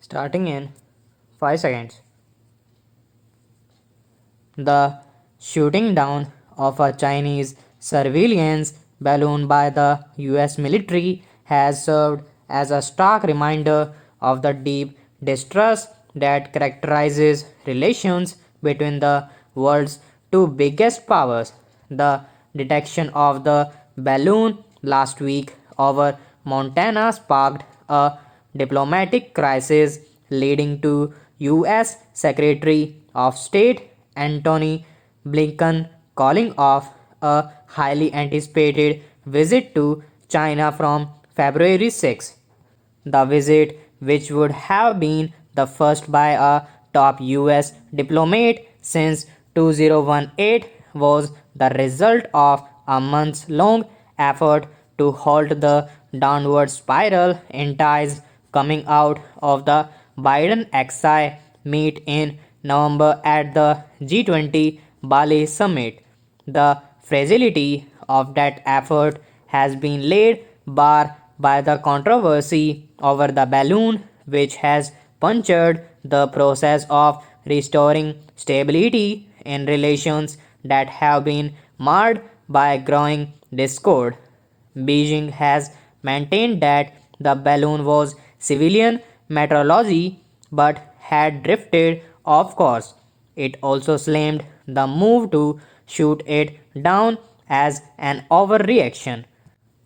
Starting in 5 seconds. The shooting down of a Chinese surveillance balloon by the US military has served as a stark reminder of the deep distrust that characterizes relations between the world's two biggest powers. The detection of the balloon last week over Montana sparked a diplomatic crisis leading to US Secretary of State Antony Blinken calling off a highly anticipated visit to China from February 6. The visit, which would have been the first by a top US diplomat since 2018, was the result of a months long effort to halt the downward spiral in ties coming out of the Biden XI meet in November at the G20 Bali summit. The fragility of that effort has been laid bare by the controversy over the balloon, which has punctured the process of restoring stability in relations that have been marred by growing discord. Beijing has maintained that the balloon was civilian meteorology but had drifted off course. It also slammed the move to shoot it down as an overreaction.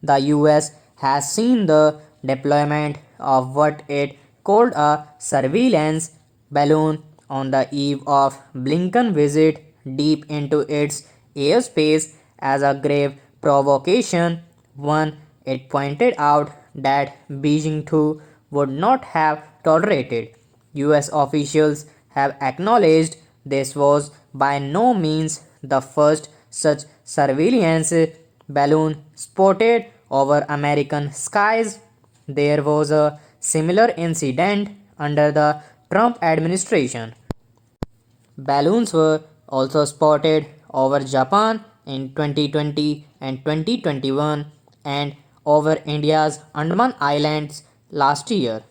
The US has seen the deployment of what it called a surveillance balloon on the eve of Blinken's visit deep into its airspace as a grave provocation. One, it pointed out that Beijing too would not have tolerated. US officials have acknowledged this was by no means the first such surveillance balloon spotted over American skies. There was a similar incident under the Trump administration. Balloons were also spotted over Japan in 2020 and 2021 and over India's Andaman Islands last year.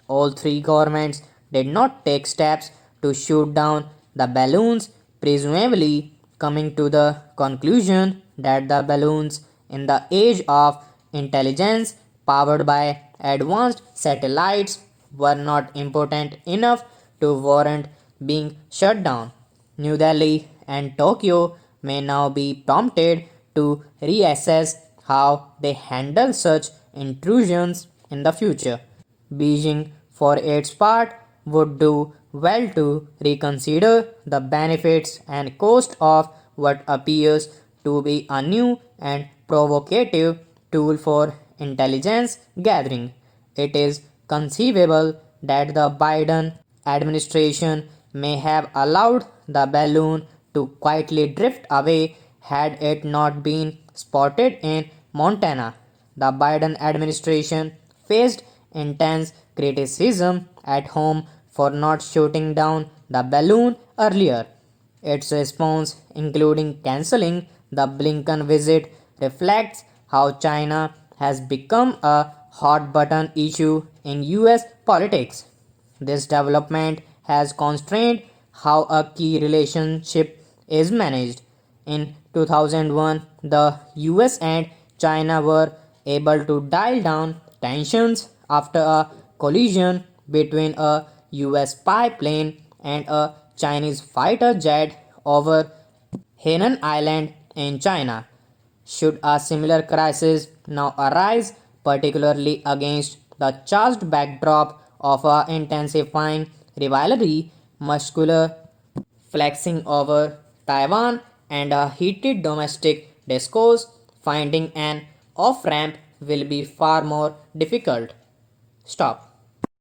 All three governments did not take steps to shoot down the balloons, presumably coming to the conclusion that the balloons in the age of intelligence powered by advanced satellites were not important enough to warrant being shut down. New Delhi and Tokyo may now be prompted to reassess how they handle such intrusions in the future. Beijing, for its part, would do well to reconsider the benefits and cost of what appears to be a new and provocative tool for intelligence gathering. It is conceivable that the Biden administration may have allowed the balloon to quietly drift away had it not been spotted in Montana. The Biden administration faced intense criticism at home for not shooting down the balloon earlier. Its response, including canceling the Blinken visit, reflects how China has become a hot button issue in US politics. This development has constrained how a key relationship is managed. In 2001, the US and China were able to dial down tensions after a collision between a US spy plane and a Chinese fighter jet over Hainan Island in China. Should a similar crisis now arise, particularly against the charged backdrop of a intensifying rivalry, muscular flexing over Taiwan, and a heated domestic discourse, finding an off ramp will be far more difficult. Stop.